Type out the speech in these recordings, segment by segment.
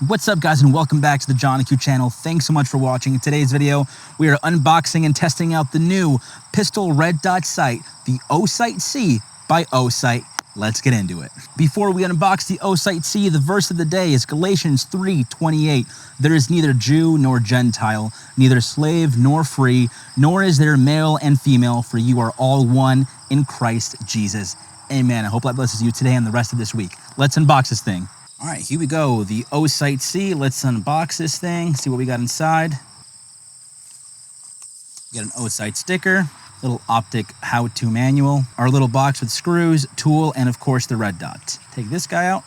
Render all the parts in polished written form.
What's up, guys, and welcome back to the John Q channel. Thanks so much for watching. In today's video, we are unboxing and testing out the new pistol red dot sight, the Osight C by Osight. Let's get into it. Before we unbox the Osight C, the verse of the day is Galatians 3:28. There is neither Jew nor Gentile, neither slave nor free, nor is there male and female, for you are all one in Christ Jesus. Amen. I hope that blesses you today and the rest of this week. Let's unbox this thing. All right, here we go. The Osight C. Let's unbox this thing, see what we got inside. We got an Osight sticker, little optic how-to manual, our little box with screws, tool, and of course the red dot. Take this guy out.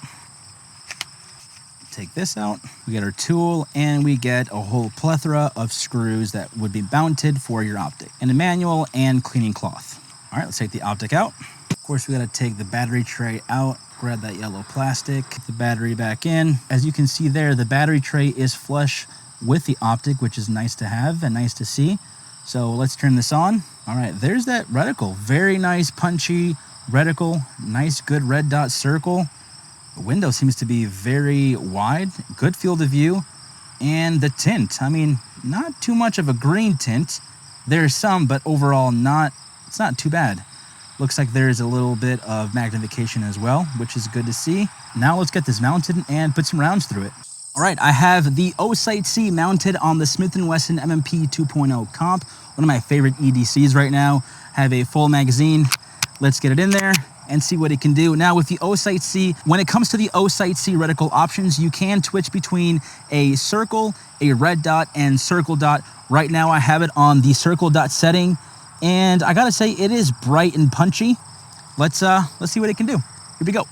Take this out. We get our tool, and we get a whole plethora of screws that would be mounted for your optic, and a manual and cleaning cloth. All right, let's take the optic out. Of course, we got to take the battery tray out. Grab that yellow plastic, put the battery back in. As you can see there, the battery tray is flush with the optic, which is nice to have and nice to see. So let's turn this on. All right, there's that reticle. Very nice, punchy reticle. Nice, good red dot circle. The window seems to be very wide, good field of view. And the tint, I mean, not too much of a green tint. There's some, but overall it's not too bad. Looks like there's a little bit of magnification as well, which is good to see. Now let's get this mounted and put some rounds through it. All right, I have the Osight C mounted on the Smith & Wesson MMP 2.0 comp, one of my favorite EDCs right now. Have a full magazine. Let's get it in there and see what it can do. Now with the Osight C, when it comes to the Osight C reticle options, you can switch between a circle, a red dot, and circle dot. Right now I have it on the circle dot setting. And I gotta say, it is bright and punchy. Let's see what it can do. Here we go.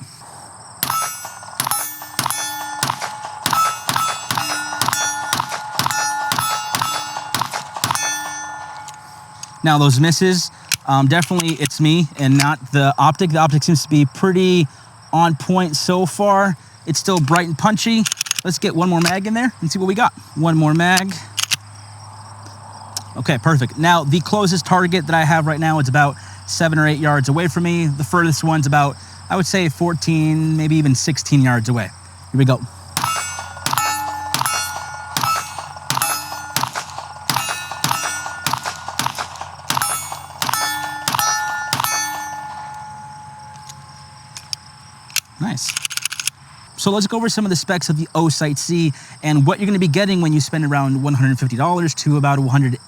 Now those misses, definitely it's me and not the optic. The optic seems to be pretty on point so far. It's still bright and punchy. Let's get one more mag in there and see what we got. One more mag. Okay, perfect. Now, the closest target that I have right now is about 7 or 8 yards away from me. The furthest one's about, I would say, 14, maybe even 16 yards away. Here we go. Nice. So let's go over some of the specs of the Osight C and what you're going to be getting when you spend around $150 to about $180.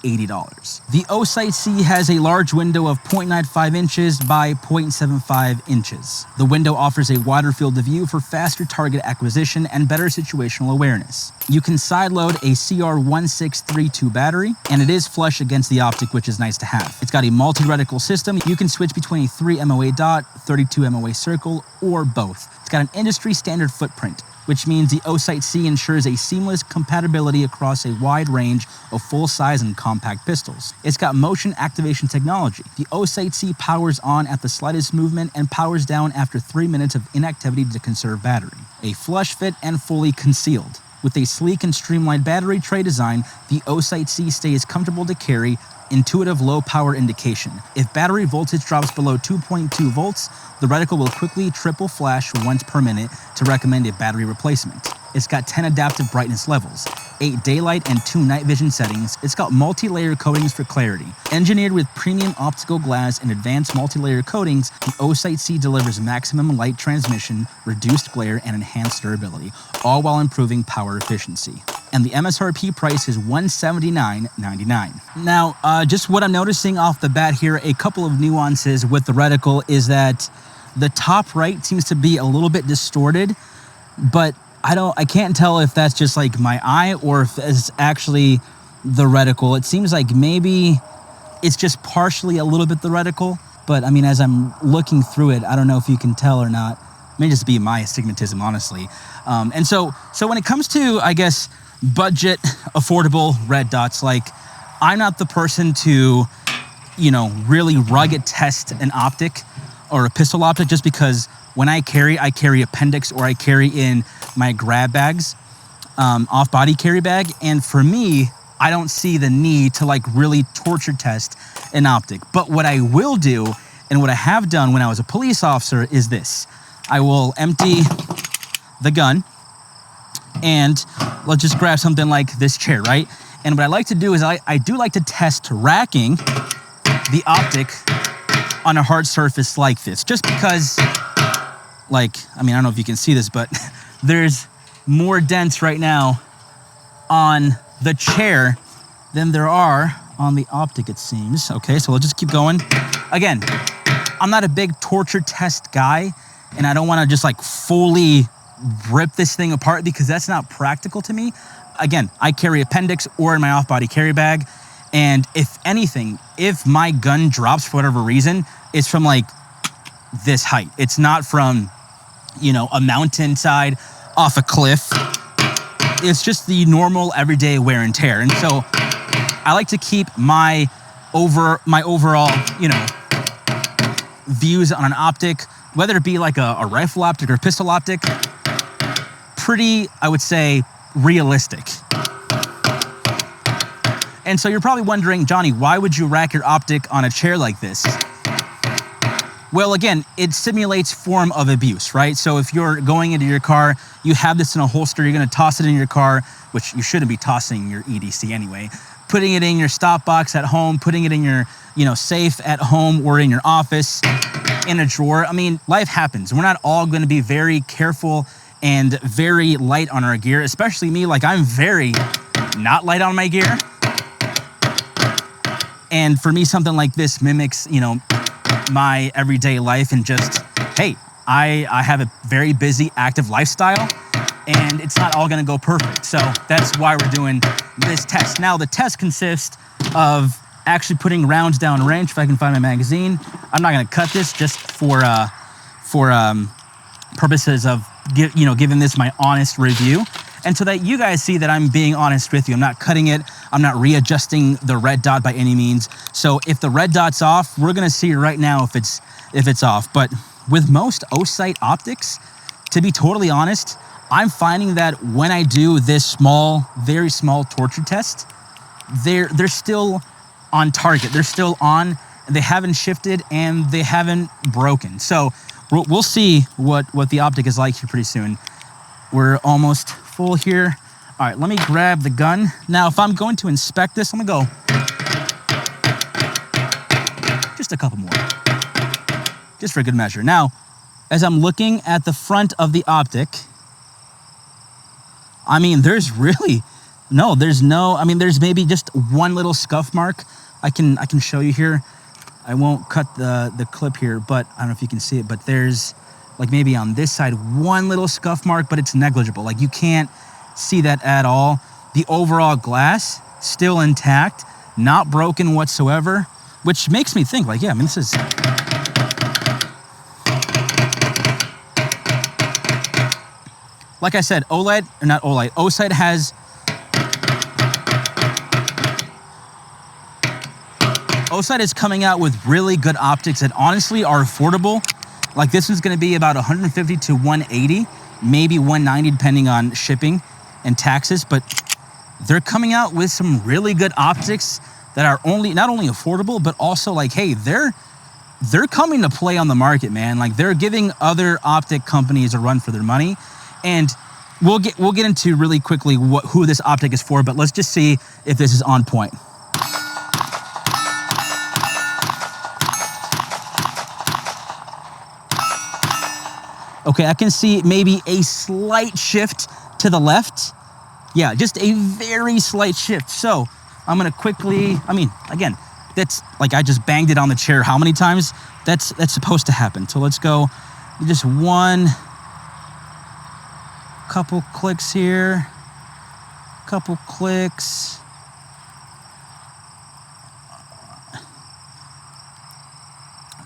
The Osight C has a large window of 0.95 inches by 0.75 inches. The window offers a wider field of view for faster target acquisition and better situational awareness. You can sideload a CR1632 battery, and it is flush against the optic, which is nice to have. It's got a multi-reticle system. You can switch between a 3 MOA dot, 32 MOA circle, or both. It's got an industry standard footprint, which means the Osight C ensures a seamless compatibility across a wide range of full-size and compact pistols. It's got motion activation technology. The Osight C powers on at the slightest movement and powers down after 3 minutes of inactivity to conserve battery. A flush fit and fully concealed. With a sleek and streamlined battery tray design, the Osight C stays comfortable to carry. Intuitive low power indication. If battery voltage drops below 2.2 volts, the reticle will quickly triple flash once per minute to recommend a battery replacement. It's got 10 adaptive brightness levels, 8 daylight and 2 night vision settings. It's got multi-layer coatings for clarity. Engineered with premium optical glass and advanced multi-layer coatings, the Osight C delivers maximum light transmission, reduced glare, and enhanced durability, all while improving power efficiency. And the MSRP price is $179.99. Now, just what I'm noticing off the bat here, a couple of nuances with the reticle is that the top right seems to be a little bit distorted, but I can't tell if that's just like my eye or if it's actually the reticle. It seems like maybe it's just partially a little bit the reticle, but I mean, as I'm looking through it, I don't know if you can tell or not. It may just be my astigmatism, honestly. And so when it comes to, I guess, budget, affordable red dots, like, I'm not the person to, really rugged test an optic or a pistol optic, just because when I carry appendix, or I carry in my grab bags, off-body carry bag. And for me, I don't see the need to like really torture test an optic. But what I will do, and what I have done when I was a police officer, is this. I will empty the gun, And let's just grab something like this chair, right? And what I like to do is I do like to test racking the optic on a hard surface like this, just because, like, I mean, I don't know if you can see this, but there's more dents right now on the chair than there are on the optic, it seems. Okay, so let's just keep going. Again, I'm not a big torture test guy, and I don't want to just like fully rip this thing apart because that's not practical to me. Again, I carry appendix or in my off-body carry bag, and if anything, if my gun drops for whatever reason, it's from like this height. It's not from, you know, a mountainside off a cliff. It's just the normal everyday wear and tear. And so I like to keep my overall, you know, views on an optic, whether it be like a rifle optic or pistol optic, pretty, I would say, realistic. And so you're probably wondering, Johnny, why would you rack your optic on a chair like this? Well, again, it simulates form of abuse, right? So if you're going into your car, you have this in a holster, you're gonna toss it in your car, which you shouldn't be tossing your EDC anyway, putting it in your stop box at home, putting it in your, you know, safe at home or in your office, in a drawer. I mean, life happens. We're not all gonna be very careful and very light on our gear, especially me. Like, I'm very not light on my gear. And for me, something like this mimics, you know, my everyday life, and just, hey, I have a very busy, active lifestyle, and it's not all gonna go perfect. So that's why we're doing this test. Now, the test consists of actually putting rounds down range, if I can find my magazine. I'm not gonna cut this just for purposes of giving this my honest review. And so that you guys see that I'm being honest with you. I'm not cutting it. I'm not readjusting the red dot by any means. So if the red dot's off, we're gonna see right now if it's off. But with most Osight optics, to be totally honest, I'm finding that when I do this small, very small torture test, they're still on target. They're still on. They haven't shifted and they haven't broken. So we'll see what the optic is like here pretty soon. We're almost full here. All right, let me grab the gun. Now, if I'm going to inspect this, I'm gonna go just a couple more, just for good measure. Now, as I'm looking at the front of the optic, I mean, there's maybe just one little scuff mark. I can show you here. I won't cut the clip here, but I don't know if you can see it, but there's like maybe on this side, one little scuff mark, but it's negligible. Like, you can't see that at all. The overall glass, still intact, not broken whatsoever, which makes me think, like, yeah, I mean, this is... Like I said, Osight has... Osight is coming out with really good optics that honestly are affordable. Like, this one's gonna be about 150 to 180, maybe 190 depending on shipping and taxes, but they're coming out with some really good optics that are not only affordable, but also like, hey, they're coming to play on the market, man. Like, they're giving other optic companies a run for their money. And we'll get into really quickly who this optic is for, but let's just see if this is on point. Okay, I can see maybe a slight shift to the left. Yeah, just a very slight shift. So I'm gonna quickly, I mean, again, that's like I just banged it on the chair how many times? That's supposed to happen. So let's go just couple clicks here, couple clicks.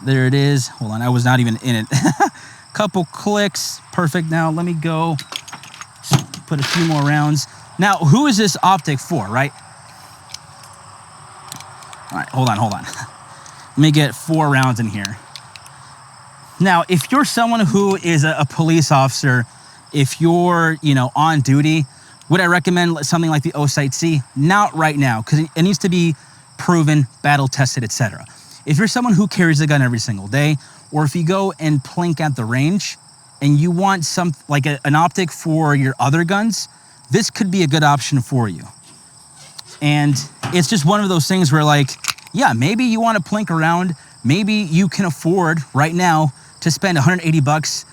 There it is. Hold on, I was not even in it. Couple clicks, perfect. Now let me go put a few more rounds. Now, who is this optic for, right? All right, hold on. Let me get 4 rounds in here. Now, if you're someone who is a police officer, if you're, on duty, would I recommend something like the Osight C? Not right now, because it needs to be proven, battle tested, etc. If you're someone who carries a gun every single day, or if you go and plink at the range and you want an optic for your other guns, this could be a good option for you. And it's just one of those things where like, yeah, maybe you want to plink around. Maybe you can afford right now to spend 180 bucks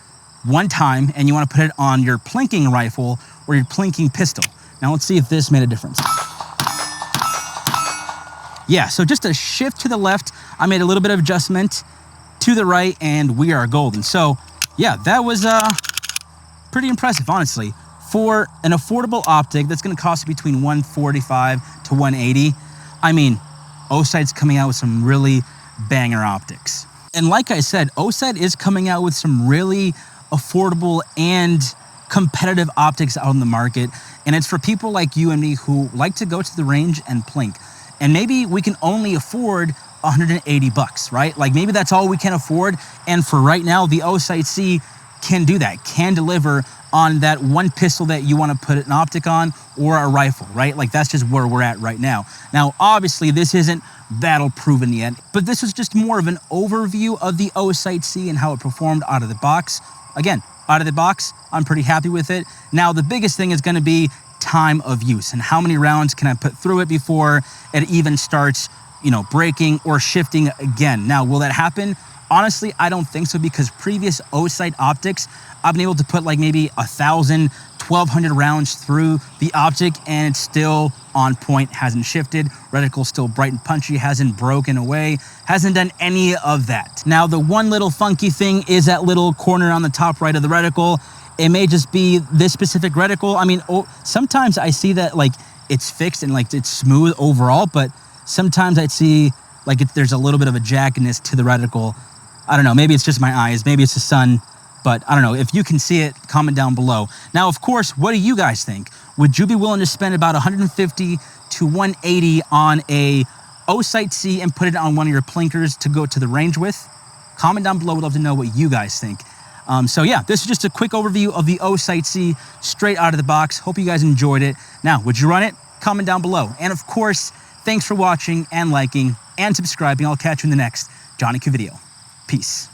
one time and you want to put it on your plinking rifle or your plinking pistol. Now let's see if this made a difference. Yeah, so just a shift to the left. I made a little bit of adjustment to the right and we are golden. So yeah, that was pretty impressive, honestly. For an affordable optic that's gonna cost between $145 to $180, I mean, Osight's coming out with some really banger optics. And like I said, Osight is coming out with some really affordable and competitive optics out in the market. And it's for people like you and me who like to go to the range and plink. And maybe we can only afford 180 bucks, right? Like maybe that's all we can afford. And for right now, the Osight C can do that, can deliver on that one pistol that you want to put an optic on or a rifle, right? Like that's just where we're at right now. Now, obviously this isn't battle proven yet, but this was just more of an overview of the Osight C and how it performed out of the box. Again, out of the box, I'm pretty happy with it. Now, the biggest thing is going to be time of use and how many rounds can I put through it before it even starts, breaking or shifting again. Now, will that happen? Honestly, I don't think so, because previous Osight optics, I've been able to put like maybe 1,000, 1,200 rounds through the optic and it's still on point, hasn't shifted. Reticle still bright and punchy, hasn't broken away, hasn't done any of that. Now, the one little funky thing is that little corner on the top right of the reticle. It may just be this specific reticle. I mean, sometimes I see that like it's fixed and like it's smooth overall, but sometimes I'd see like there's a little bit of a jaggedness to the reticle. I don't know, maybe it's just my eyes, maybe it's the sun, but I don't know. If you can see it, comment down below. Now, of course, what do you guys think? Would you be willing to spend about 150 to 180 on a Osight C and put it on one of your plinkers to go to the range with? Comment down below. We'd love to know what you guys think. So yeah, this is just a quick overview of the Osight C straight out of the box. Hope you guys enjoyed it. Now, would you run it? Comment down below. And of course, thanks for watching and liking and subscribing. I'll catch you in the next Johnny Q video. Peace.